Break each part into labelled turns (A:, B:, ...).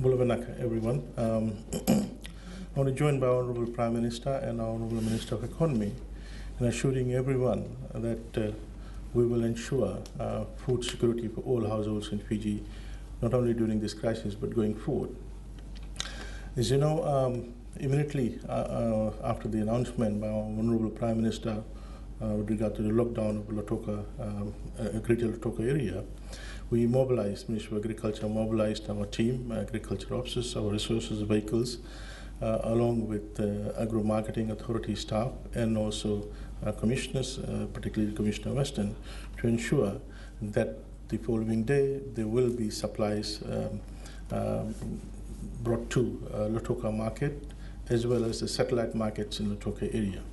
A: Bulavanaka, everyone. I want to join by Honourable Prime Minister and our Honourable Minister of Economy in assuring everyone that we will ensure food security for all households in Fiji, not only during this crisis but going forward. As you know, immediately after the announcement by our Honourable Prime Minister with regard to the lockdown of Lautoka, Greater Lautoka area, we mobilized, Ministry of Agriculture mobilized our team, agriculture officers, our resources vehicles, along with agro-marketing authority staff and also commissioners, particularly Commissioner Weston, to ensure that the following day there will be supplies brought to Lautoka market as well as the satellite markets in Lautoka area.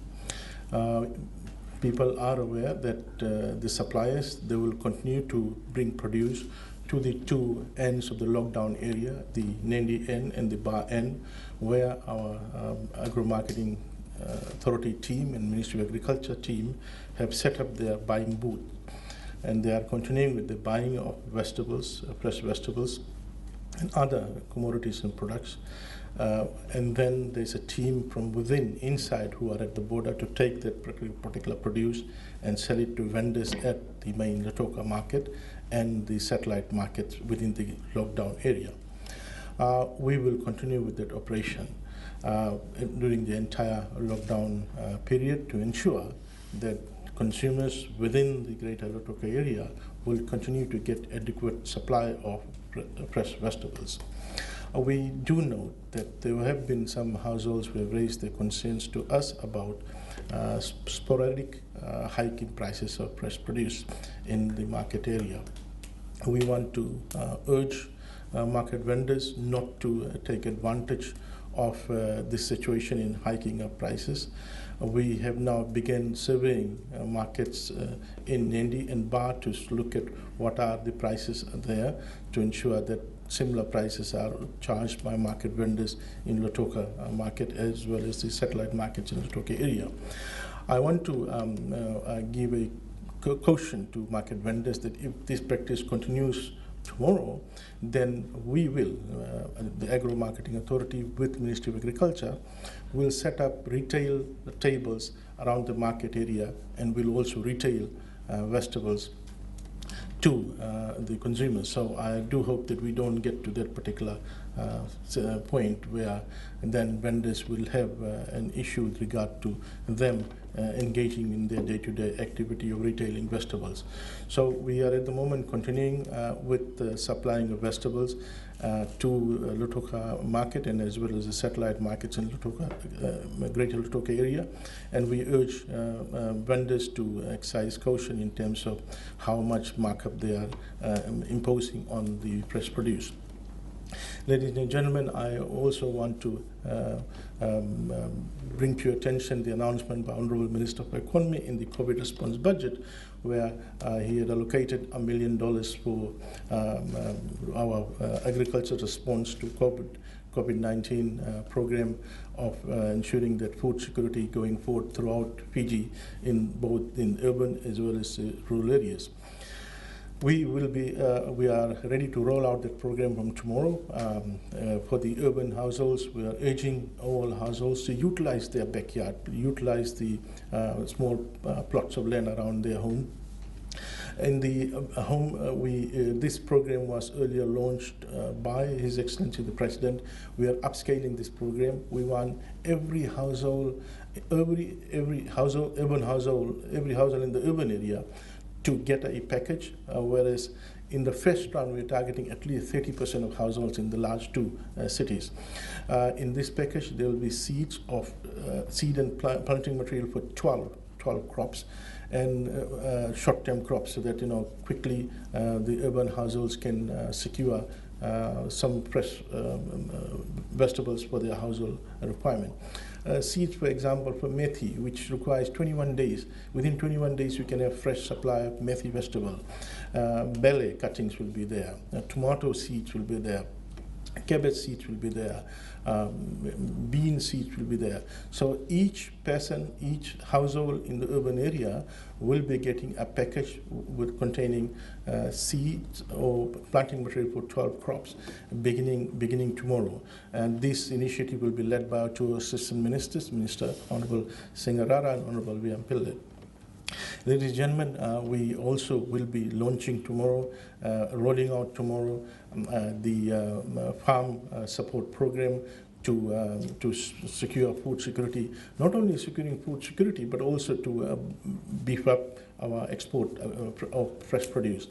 A: People are aware that the suppliers, they will continue to bring produce to the two ends of the lockdown area, the Nandi end and the Bar end, where our agro-marketing authority team and Ministry of Agriculture team have set up their buying booth. And they are continuing with the buying of vegetables, fresh vegetables, and other commodities and products. And then there's a team from within, inside, who are at the border to take that particular produce and sell it to vendors at the main Lautoka market and the satellite markets within the lockdown area. We will continue with that operation during the entire lockdown period to ensure that consumers within the Greater Lautoka area will continue to get adequate supply of fresh vegetables. We do note that there have been some households who have raised their concerns to us about sporadic hike in prices of fresh produce in the market area. We want to urge market vendors not to take advantage of this situation in hiking up prices. We have now begun surveying markets in Nandi and Bar to look at what are the prices there to ensure that similar prices are charged by market vendors in Lautoka market as well as the satellite markets in the Lautoka area. I want to give a caution to market vendors that if this practice continues tomorrow, then we will, the Agro-Marketing Authority with Ministry of Agriculture, will set up retail tables around the market area and will also retail vegetables to the consumers. So I do hope that we don't get to that particular point where then vendors will have an issue with regard to them engaging in their day-to-day activity of retailing vegetables. So we are at the moment continuing with supplying of vegetables to Lautoka market and as well as the satellite markets in Lautoka, Greater Lautoka area, and we urge vendors to exercise caution in terms of how much markup they are imposing on the fresh produce. Ladies and gentlemen, I also want to bring to your attention the announcement by Honourable Minister of Economy in the COVID response budget, where he had allocated $1 million for our agriculture response to COVID-19 program of ensuring that food security going forward throughout Fiji, in both in urban as well as rural areas. We are ready to roll out that program from tomorrow. For the urban households, we are urging all households to utilize their backyard, utilize the small plots of land around their home. In the home, this program was earlier launched by His Excellency the President. We are upscaling this program. We want every household, every household in the urban area to get a package, whereas in the first round we're targeting at least 30% of households in the large two cities. In this package there will be seeds of seed and planting material for 12 crops and short-term crops, so that quickly the urban households can secure some fresh vegetables for their household requirement. Seeds, for example, for methi, which requires 21 days. Within 21 days, you can have fresh supply of methi vegetable. Bele cuttings will be there. Tomato seeds will be there. cabbage seeds will be there, bean seeds will be there. So each person, each household in the urban area will be getting a package with containing seeds or planting material for 12 crops beginning tomorrow. And this initiative will be led by our two assistant ministers, Minister Honorable Singarara and Honorable Viampille. Ladies and gentlemen, we also will be launching tomorrow, rolling out tomorrow the farm support program to secure food security, not only securing food security, but also to beef up our export of fresh produce.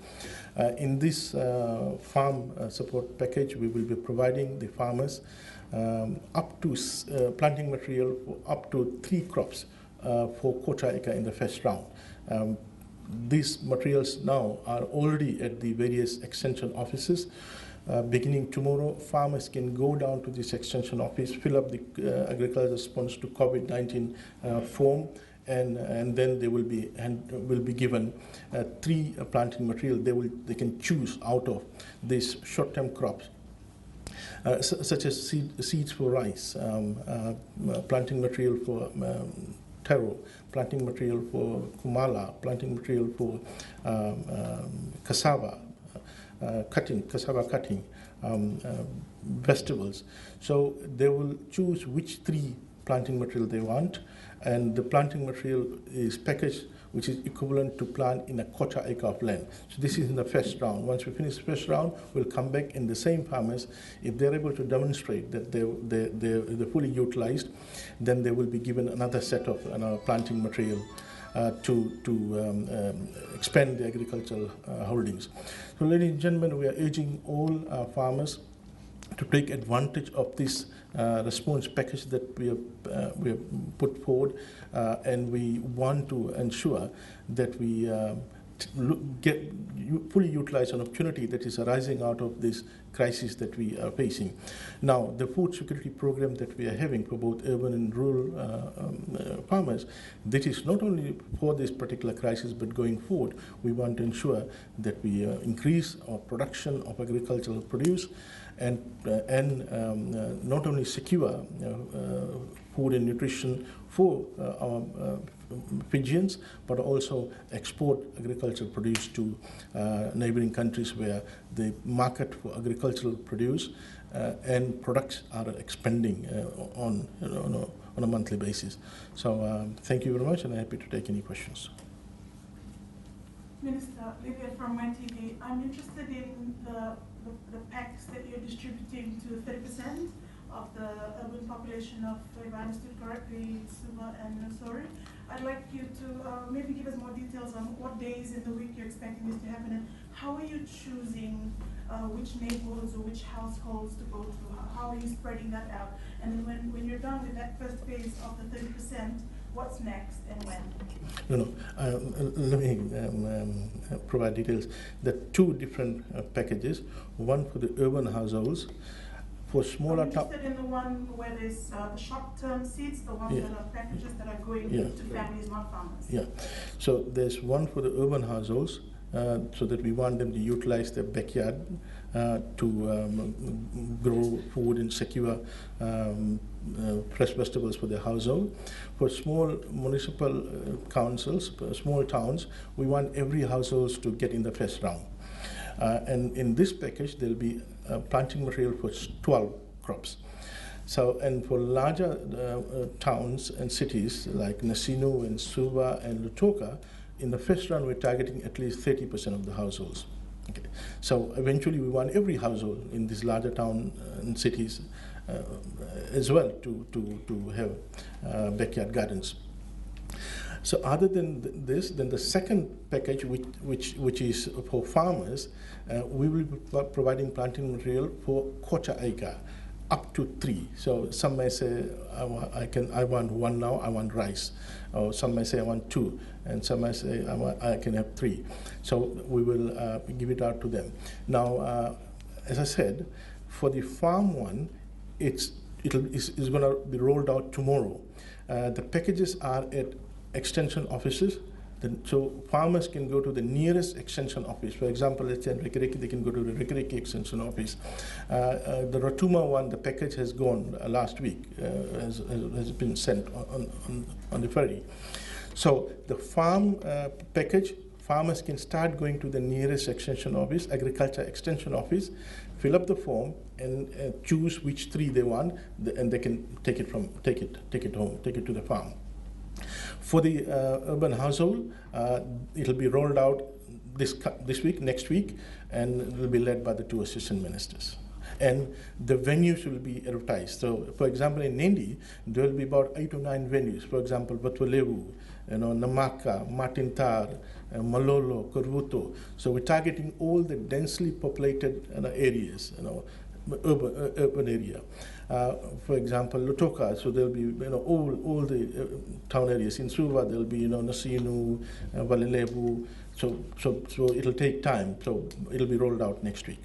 A: In this farm support package, we will be providing the farmers up to planting material for up to 3 crops for quota acre in the first round. These materials now are already at the various extension offices. Beginning tomorrow, farmers can go down to this extension office, fill up the agricultural response to COVID-19 form, and then they will be given 3 planting material. They can choose out of these short-term crops. Such as seeds for rice, planting material for taro, planting material for kumala, planting material for cassava cutting, vegetables. So they will choose which 3 planting material they want, and the planting material is packaged, which is equivalent to plant in a quota acre of land. So this is in the first round. Once we finish the first round, we'll come back, and the same farmers, if they're able to demonstrate that they're fully utilized, then they will be given another set of planting material to expand the agricultural holdings. So ladies and gentlemen, we are urging all farmers to take advantage of this response package that we have put forward, and we want to ensure that we fully utilize an opportunity that is arising out of this crisis that we are facing. Now, the food security program that we are having for both urban and rural farmers, that is not only for this particular crisis, but going forward, we want to ensure that we increase our production of agricultural produce and not only secure food and nutrition for our Fijians, but also export agricultural produce to neighboring countries where the market for agricultural produce and products are expanding on a monthly basis. So thank you very much, and I'm happy to take any questions.
B: Minister, Lydia from MyTV, I'm interested in the packs that you're distributing to 30% of the urban population of, if I understood correctly, Suva and Nosori. I'd like you to maybe give us more details on what days in the week you're expecting this to happen, and how are you choosing which neighborhoods or which households to go to? How are you spreading that out? And then when you're done with that first phase of the 30%, what's next and when?
A: Let me provide details. There are 2 different packages, one for the urban households. For smaller
B: I'm interested in the one where there's the short-term seeds, the ones that are packages that are going to families, not farmers. Yeah. So there's one for the urban households, so that we want them to utilize their backyard to grow food and secure fresh vegetables for their household. For small municipal councils, small towns, we want every household to get in the first round. And in this package, there'll be planting material for 12 crops. So, and for larger towns and cities like Nasinu and Suva and Lutoka, in the first round, we're targeting at least 30% of the households. Okay. So eventually, we want every household in these larger towns and cities as well to have backyard gardens. So other than this, then the second package, which is for farmers, we will be providing planting material for quota acre, up to 3. So some may say, I want 1 now, I want rice. Or some may say I want 2, and some may say I can have 3. So we will give it out to them. Now, as I said, for the farm one, it's going to be rolled out tomorrow. The packages are at extension offices
A: So farmers can go to the nearest extension office. For example, let's say in Rikiriki, they can go to the Rikiriki extension office. The Rotuma one, the package has gone last week, has been sent on the ferry. So the farm package, farmers can start going to the nearest extension office, agriculture extension office, fill up the form, and choose which 3 they want, and they can take it home, take it to the farm. For the urban household, it'll be rolled out this week, next week, and it will be led by the 2 assistant ministers. And the venues will be advertised. So, for example, in Nindi, there will be about 8 or 9 venues. For example, Batulevu, Namaka, Matintar, Malolo, Korvuto. So we're targeting all the densely populated areas, urban area. For example, Lutoka, so there'll be all the town areas. In Suva, there'll be Nasinu, Valilevu. So it'll take time. So it'll be rolled out next week.